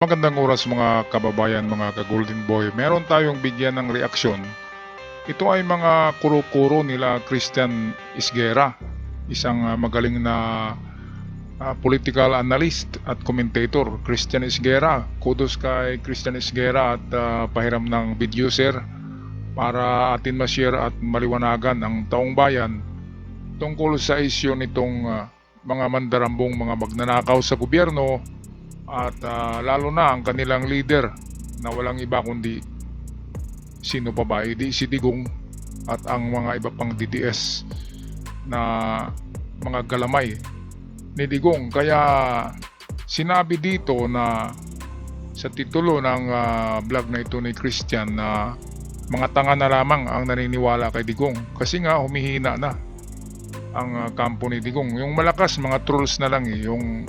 Magandang oras mga kababayan, mga ka-Golden Boy. Meron tayong bigyan ng reaksyon. Ito ay mga kuro-kuro nila Christian Isguera, isang magaling na political analyst at commentator. Christian Isguera, kudos kay Christian Isguera at pahiram ng videoser para atin ma-share at maliwanagan ang taong bayan tungkol sa isyu nitong mga mandarambong mga magnanakaw sa gobyerno at lalo na ang kanilang leader na walang iba kundi sino pa ba, si Digong at ang mga iba pang DDS na mga galamay ni Digong. Kaya sinabi dito na sa titulo ng vlog na ito ni Christian na mga tanga na lamang ang naniniwala kay Digong kasi nga humihina na ang kampo ni Digong. Yung malakas mga trolls na lang yung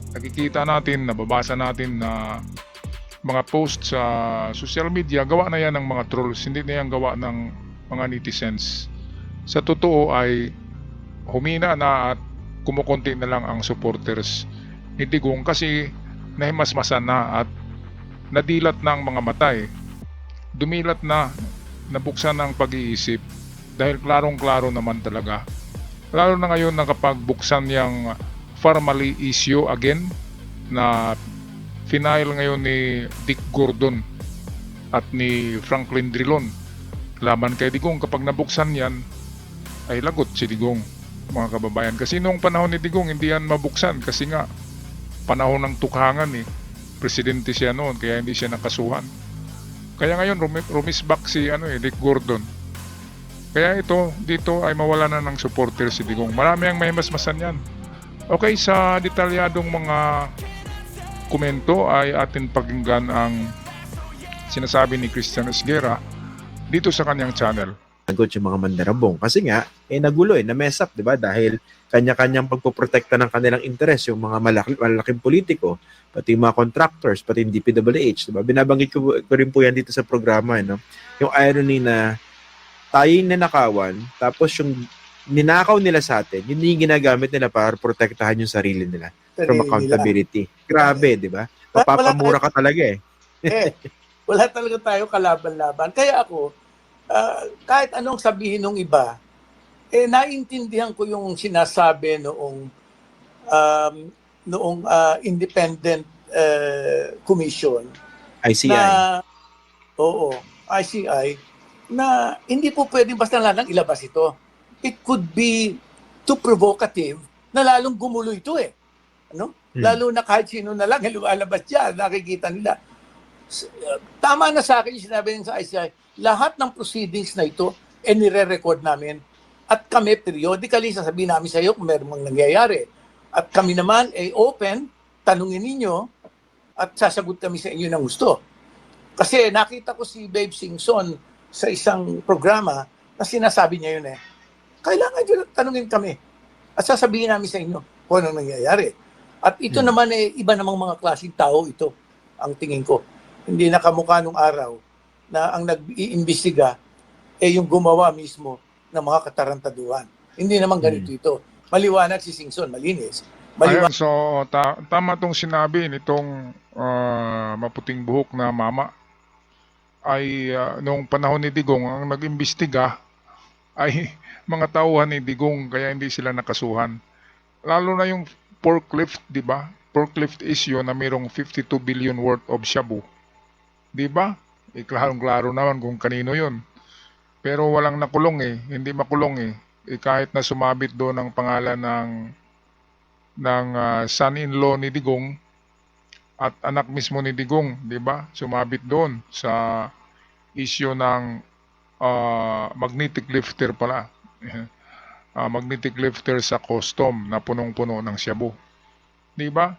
nakikita natin, nababasa natin na mga post sa social media, gawa na yan ng mga trolls, hindi na yan gawa ng mga netizens. Sa totoo ay humina na at kumukunti na lang ang supporters ni Digong kasi nahimasmasan na at nadilat na ang mga mata dumilat na, nabuksan ng pag-iisip dahil klarong-klaro naman talaga. Lalo na ngayon na kapag buksan yung formally issue again na final ngayon ni Dick Gordon at ni Franklin Drilon laban kay Digong. Kapag nabuksan yan ay lagot si Digong, mga kababayan, kasi noong panahon ni Digong hindi yan mabuksan kasi nga panahon ng tukhangan presidente siya noon kaya hindi siya nakasuhan. Kaya ngayon rumisback si Dick Gordon. Kaya ito dito ay mawala na ng supporter si Digong. Marami ang mahimasmasan yan. Okay, sa detalyadong mga komento ay atin pakinggan ang sinasabi ni Christian Isguera dito sa kanyang channel. Sagot yung mga mandarambong kasi nga nagulo na-mess up, 'di ba? Dahil kanya-kanyang pagpoprotekta ng kanilang interes yung mga malaking politiko, pati yung mga contractors, pati yung DPWH, 'di ba? Binabanggit ko rin po yan dito sa programa, no? Yung irony na tayo yung nanakawan, tapos yung ninakaw nila sa atin, yun yung ginagamit nila para protektahan yung sarili nila from accountability. Grabe, di ba? Mapapamura ka talaga wala talaga tayo kalaban-laban. Kaya ako, kahit anong sabihin ng iba, naiintindihan ko yung sinasabi noong independent commission. ICI. ICI, na hindi po pwedeng basta lang ilabas ito. It could be too provocative na lalong gumulo ito Lalo na kahit sino na lang lumalabas dyan, nakikita nila. Tama na sa akin yung sinabi ng sa ICI, lahat ng proceedings na ito nire-record namin at kami periodically sasabihin namin sa iyo kung meron mang nangyayari. At kami naman open, tanungin ninyo at sasagot kami sa inyo ng gusto. Kasi nakita ko si Babe Singson sa isang programa na sinasabi niya yun kailangan nyo tanungin kami at sasabihin namin sa inyo kung anong nangyayari. At ito naman iba namang mga klaseng tao ito, ang tingin ko. Hindi nakamukha nung araw na ang nag-iimbestiga yung gumawa mismo ng mga katarantaduhan. Hindi naman ganito ito. Maliwanag si Singson, malinis. Ayun, so tama tong sinabi nitong maputing buhok na mama ay noong panahon ni Digong ang nag-imbestiga ay mga tauhan ni Digong kaya hindi sila nakasuhan. Lalo na yung forklift, di ba? Forklift issue na mayroong 52 billion worth of shabu. Di ba? Klarong-klaro naman kung kanino yun. Pero walang nakulong hindi makulong kahit na sumabit doon ang pangalan ng son-in-law ni Digong at anak mismo ni Digong, di ba? Sumabit doon sa issue ng magnetic lifter pala. Magnetic lifter sa custom na punong-puno ng shabu. Di ba?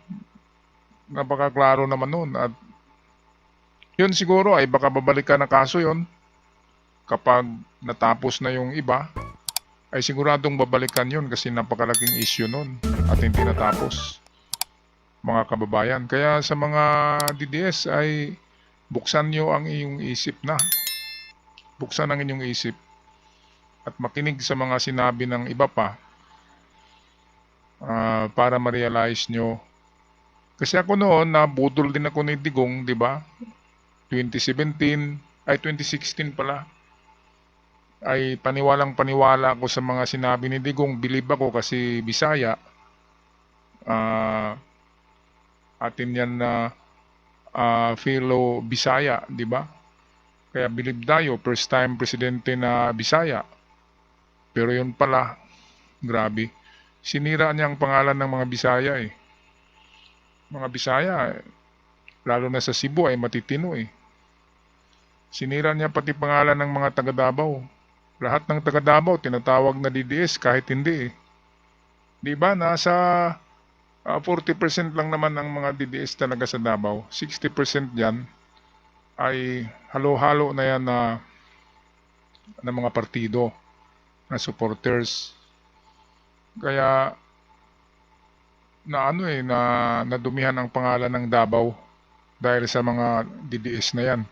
Napakaklaro naman noon at yun siguro ay baka babalikan na kaso yun kapag natapos na yung iba ay siguradong babalikan yun kasi napakalaking issue nun at hindi natapos, mga kababayan. Kaya sa mga DDS ay buksan nyo ang iyong isip na. Buksan ang inyong isip at makinig sa mga sinabi ng iba pa para ma-realize nyo Kasi ako noon, nabudol din ako ni Digong, di ba? 2016 pala. Ay paniwalang paniwala ako sa mga sinabi ni Digong. Believe ako kasi Bisaya. Ah, atin yan na fellow Bisaya, di ba? Kaya believe tayo, first time presidente na Bisaya. Pero yun pala, grabe. Sinira niya ang pangalan ng mga Bisaya eh. Mga Bisaya, lalo na sa Cebu ay matitino eh. Sinira niya pati pangalan ng mga taga Davao. Lahat ng taga Davao tinatawag na DDS kahit hindi eh. Di ba? Nasa 40% lang naman ang mga DDS talaga sa Davao. 60% yan ay halo-halo na yan na mga partido, na supporters. Kaya nadumihan ang pangalan ng Davao dahil sa mga DDS na yan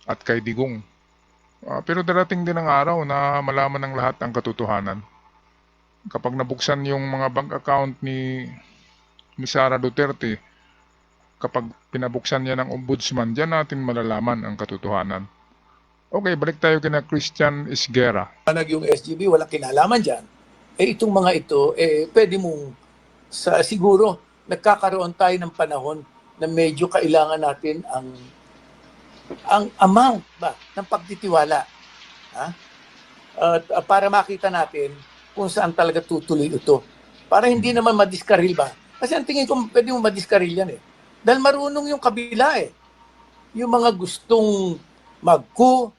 at kay Digong. Pero darating din ang araw na malaman ng lahat ang katotohanan. Kapag nabuksan yung mga bank account ni Sara Duterte, kapag pinabuksan niya ng ombudsman, diyan natin malalaman ang katotohanan. Okay, balik tayo kina Christian Isguera. Yung SGB, walang kinalaman dyan. Itong mga ito, pwede mong, siguro, nagkakaroon tayo ng panahon na medyo kailangan natin ang amount ba ng pagtitiwala. Para makita natin kung saan talaga tutuloy ito. Para hindi naman madiskaril ba? Kasi ang tingin ko, pwede mo madiskaril yan eh. Dahil marunong yung kabila eh. Yung mga gustong mag-coup,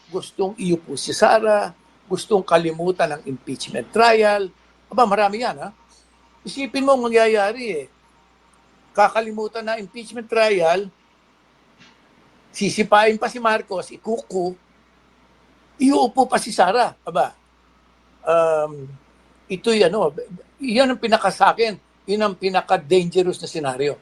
gustong iupo si Sara, gustong kalimutan ng impeachment trial. Marami yan ha. Isipin mo ang mangyayari eh. Kakalimutan na impeachment trial, sisipain pa si Marcos, ikuku, iuupo pa si Sara. Ito yan ang pinakasakin. Yun ang pinaka-dangerous na senaryo.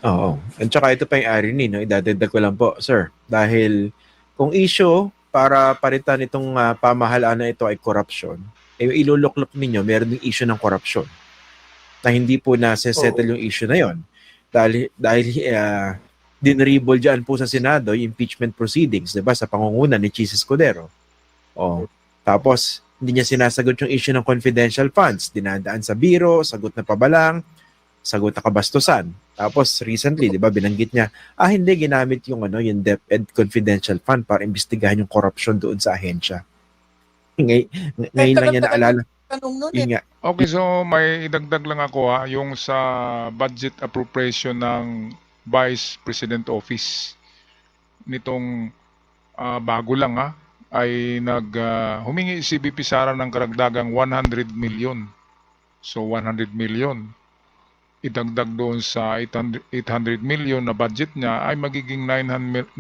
Oo. At saka ito pa yung irony, no? Idadagdag ko lang po, sir. Dahil kung issue para palitan itong pamahalaan na ito ay corruption, iluluklok ninyo, meron yung issue ng corruption na hindi po na-settle yung issue na yon. Dahil dinribol dyan po sa Senado yung impeachment proceedings, diba? Sa pangunguna ni Chis Escudero. Tapos, hindi niya sinasagot yung issue ng confidential funds. Dinadaan sa biro, sagot na pabalang, sagot na kabastusan. Tapos recently, 'di ba, binanggit niya, hindi ginamit yung yung DepEd confidential fund para imbestigahan yung corruption doon sa ahensya. Ngayon lang niya naalala. Tanong nun nga. Okay, so may idagdag lang ako yung sa budget appropriation ng Vice President Office nitong bago lang ay humingi si VP Sara ng karagdagang 100 million. So 100 million idagdag doon sa 800 million na budget niya ay magiging 900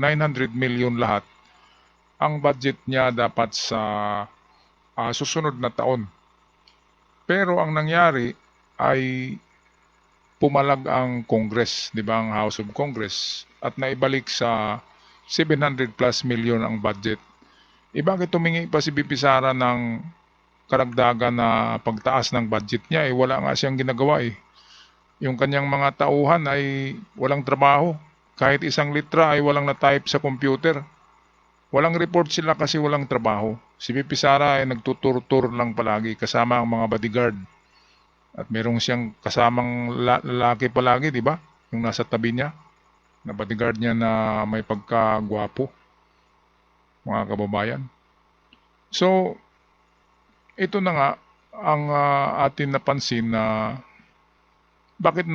million lahat. Ang budget niya dapat sa susunod na taon. Pero ang nangyari ay pumalag ang Congress, di ba, ang House of Congress, at naibalik sa 700 plus million ang budget. Bakit tumingi pa si VP Sara ng karagdagan na pagtaas ng budget niya? Wala nga siyang ginagawa eh. Yung kanyang mga tauhan ay walang trabaho. Kahit isang litra ay walang na-type sa computer. Walang report sila kasi walang trabaho. Si VP Sara ay nagtutur-tur lang palagi kasama ang mga bodyguard. At merong siyang kasamang lalaki palagi, di ba? Yung nasa tabi niya, na bodyguard niya na may pagkagwapo. Mga kababayan. So, ito na nga ang atin napansin na bakit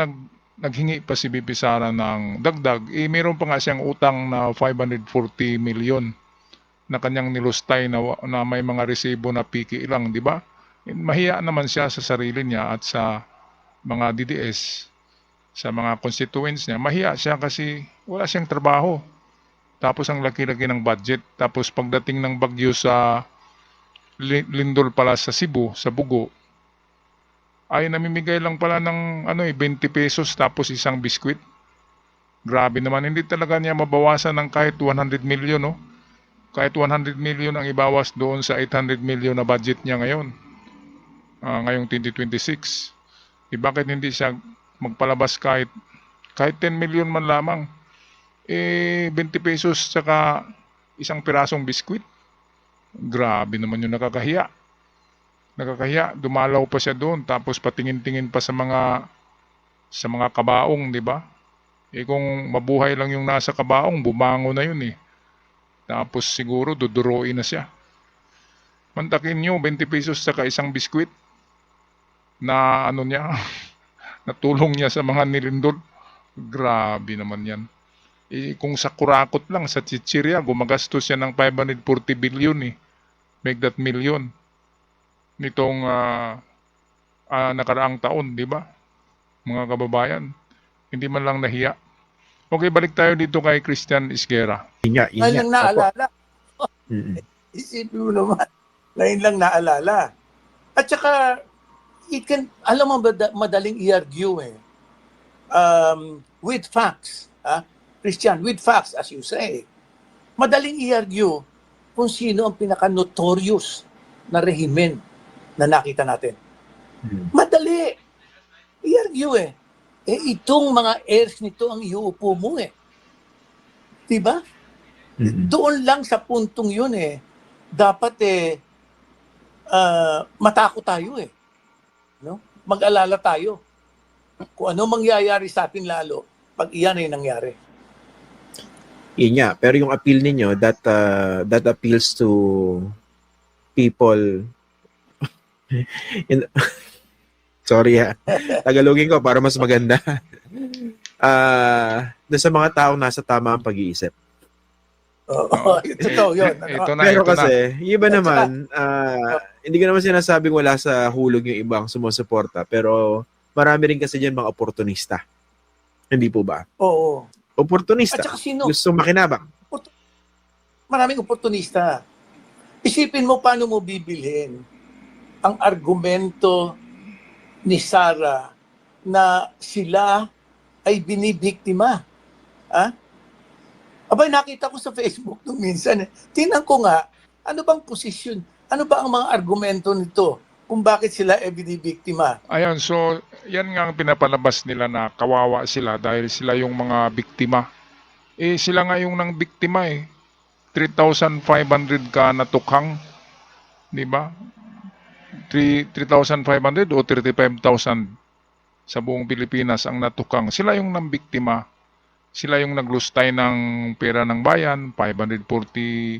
naghingi pa si VP Sara ng dagdag? Mayroon pa nga siyang utang na 540 million na kanyang nilustay na may mga resibo na piki lang, di ba? Mahiya naman siya sa sarili niya at sa mga DDS, sa mga constituents niya. Mahiya siya kasi wala siyang trabaho. Tapos ang laki-laki ng budget. Tapos pagdating ng bagyo sa lindol pala sa Cebu, sa Bugo, ay namimigay lang pala ng 20 pesos tapos isang biskwit. Grabe naman, hindi talaga niya mabawasan ng kahit 100 million, no? Kahit 100 million ang ibawas doon sa 800 million na budget niya ngayon. Ngayong 2026. Bakit hindi siya magpalabas kahit Kahit 10 million man lamang. 20 pesos saka isang pirasong biskwit. Grabe naman yung nakakahiya. Nakakahiya. Dumalaw pa siya doon. Tapos patingin-tingin pa sa mga kabaong, di ba? Kung mabuhay lang yung nasa kabaong, bumango na yun eh. Tapos siguro duduroin na siya. Mantakin nyo, 20 pesos saka isang biskwit na ano niya, natulong niya sa mga nilindol. Grabe naman yan. Kung sa kurakot lang, sa chichirya, gumagastos siya ng 540 billion eh. Make that million. Nitong nakaraang taon, di ba? Mga kababayan. Hindi man lang nahiya. Okay, balik tayo dito kay Christian Isguera. Yun Ngayon nga. lang Opo. naalala. Mm-mm. Isipin mo naman. Ngayon lang naalala. At saka, alam mo, madaling i-argue eh. With facts. Christian, with facts, as you say. Madaling i-argue kung sino ang pinaka-notorious na rehimen na nakita natin. Madali. I-argue eh. Itong mga heirs nito ang iuupo mo eh. Diba? Mm-mm. Doon lang sa puntong yun eh. Dapat matakot tayo eh. No? Mag-alala tayo. Kung ano mangyayari sa atin lalo pag iyan ay nangyari. Yun nga. Pero yung appeal ninyo, that appeals to people. Sorry ha. Tagalogin ko para mas maganda. Doon sa mga taong nasa tama ang pag-iisip. Oo, totoo yun. Ito na, Pero ito na. kasi, yung iba naman, hindi ko naman sinasabing wala sa hulog yung ibang sumusuporta. Pero marami rin kasi dyan mga oportunista. Hindi po ba? Oo. Oportunista. At saka sino? Gusto makinabang. Maraming oportunista. Isipin mo paano mo bibilhin ang argumento ni Sara na sila ay binibiktima. Abay, nakita ko sa Facebook nung minsan. Tingnan ko nga, ano bang posisyon, ano ba ang mga argumento nito kung bakit sila ay binibiktima? Ayan, so yan nga ang pinapalabas nila na kawawa sila dahil sila yung mga biktima. Sila nga yung nang biktima eh. 3,500 ka natukhang, di ba? 3,500 o 35,000 sa buong Pilipinas ang natukang. Sila yung nambiktima. Sila yung naglustay ng pera ng bayan, 42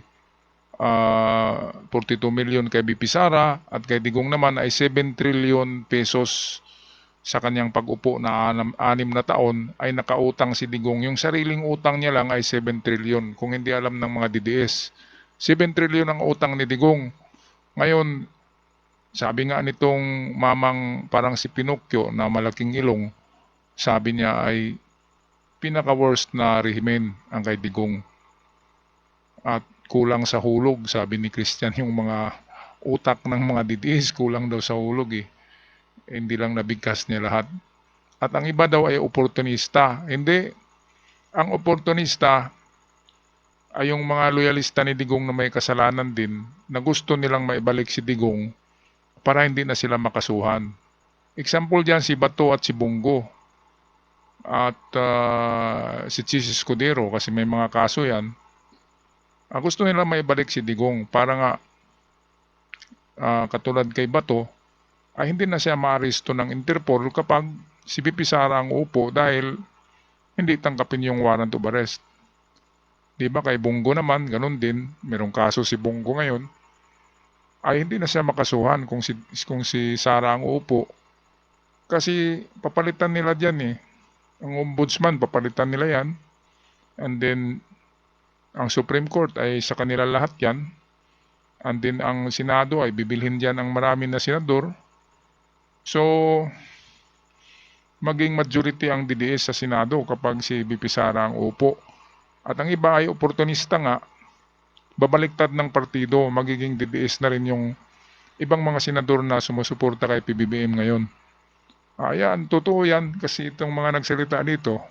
million kay BP Sara at kay Digong naman ay 7 trillion pesos sa kanyang pag-upo na 6 na taon ay nakautang si Digong. Yung sariling utang niya lang ay 7 trillion. Kung hindi alam ng mga DDS, 7 trillion ang utang ni Digong. Ngayon, sabi nga nitong mamang parang si Pinocchio na malaking ilong, sabi niya ay pinaka-worst na rehimen ang kay Digong. At kulang sa hulog, sabi ni Christian, yung mga utak ng mga DDS, kulang daw sa hulog eh. Hindi lang nabigkas niya lahat. At ang iba daw ay oportunista. Hindi. Ang oportunista ay yung mga loyalista ni Digong na may kasalanan din na gusto nilang maibalik si Digong para hindi na sila makasuhan. Example dyan si Bato at si Bongo. At si Chis Escudero kasi may mga kaso yan. Gusto nila maibalik si Digong para nga katulad kay Bato ay hindi na siya maaresto ng Interpol kapag si BP Sara ang upo dahil hindi tangkapin yung warrant of arrest. Diba kay Bongo naman, ganun din, merong kaso si Bongo ngayon, ay hindi na siya makasuhan kung si Sara ang upo. Kasi papalitan nila dyan eh. Ang ombudsman, papalitan nila yan. And then, ang Supreme Court ay sa kanila lahat yan. And then, ang Senado ay bibilhin dyan ang marami na senador. So, maging majority ang DDS sa Senado kapag si BP Sara ang upo. At ang iba ay oportunista nga, babaliktad ng partido, magiging DDS na rin yung ibang mga senador na sumusuporta kay PBBM ngayon. Ayan, totoo yan kasi itong mga nagsalita dito,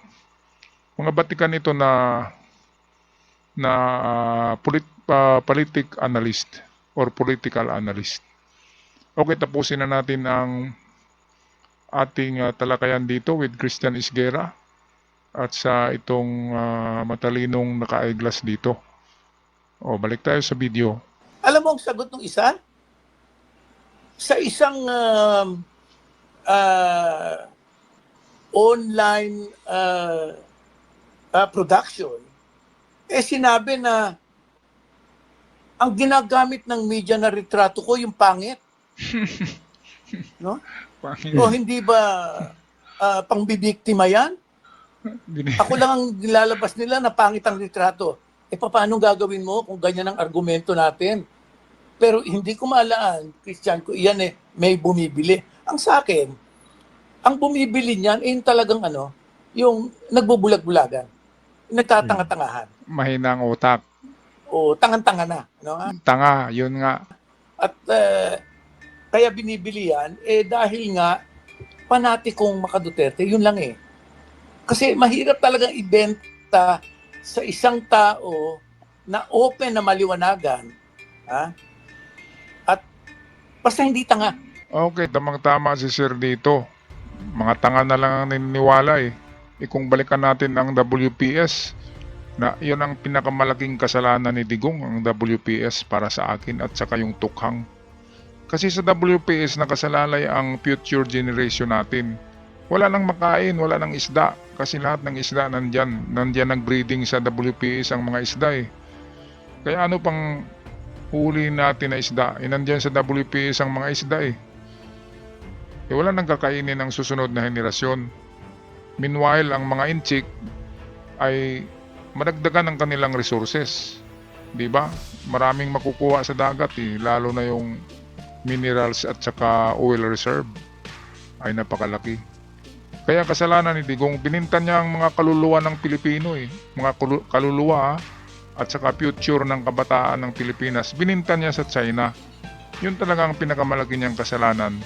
mga batikan ito na politic analyst or political analyst. Okay, tapusin na natin ang ating talakayan dito with Christian Isguera. at sa itong matalinong naka-eyeglass dito. O, balik tayo sa video. Alam mo ang sagot ng isa? Sa isang online production, sinabi na ang ginagamit ng media na retrato ko yung pangit. No? O hindi ba pangbibiktima yan? Ako lang ang nilalabas nila na pangit ang retrato. Paano gagawin mo kung ganyan ang argumento natin? Pero hindi ko maalaan, Christian, ko iyan may bumibili. Ang sa akin, ang bumibili niyan yung talagang yung nagbubulag-bulagan, nagtatanga-tangahan. Mahina ang utak. O tangan-tanga na. Tanga, yun nga. At kaya binibili yan, dahil nga, panatikong Maka-Duterte, yun lang Kasi mahirap talagang ibenta sa isang tao na open na maliwanagan, at basta hindi tanga. Okay, tamang-tama si Sir dito. Mga tanga na lang ang naniniwala kung balikan natin ang WPS, na yun ang pinakamalaking kasalanan ni Digong, ang WPS para sa akin, at saka yung tukhang. Kasi sa WPS nakasalalay ang future generation natin. Wala nang makain, wala nang isda. Kasi lahat ng isda nandyan. Nandyan nag-breeding sa WPS ang mga isda Kaya ano pang huli natin na isda? Nandyan sa WPS ang mga isda wala nang kakainin ang susunod na henerasyon. Meanwhile, ang mga inchik ay madagdagan ang kanilang resources. Diba? Maraming makukuha sa dagat lalo na yung minerals at saka oil reserve ay napakalaki. Kaya kasalanan ni Digong, bininta niya ang mga kaluluwa ng Pilipino mga kaluluwa at saka future ng kabataan ng Pilipinas, bininta niya sa China. Yun talaga ang pinakamalaki niyang kasalanan.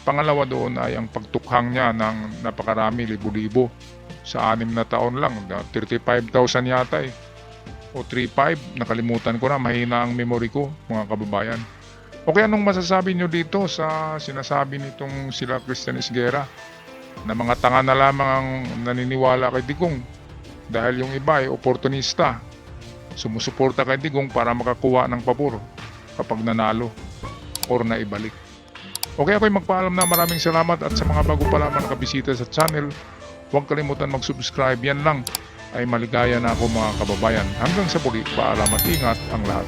Pangalawa doon ay ang pagtukhang niya ng napakarami, libo-libo sa 6 na taon lang, 35,000 yata o 35, nakalimutan ko na, mahina ang memory ko, mga kababayan. Okay, anong masasabi nyo dito sa sinasabi nitong sila Christian Esguerra na mga tanga na lamang ang naniniwala kay Digong dahil yung iba ay oportunista, sumusuporta kay Digong para makakuha ng pabor kapag nanalo or naibalik. Okay, ako'y magpaalam na, maraming salamat, at sa mga bago pa lamang nakabisita sa channel, huwag kalimutan mag-subscribe. Yan lang ay maligaya na ako, mga kababayan. Hanggang sa muli, paalam at ingat ang lahat.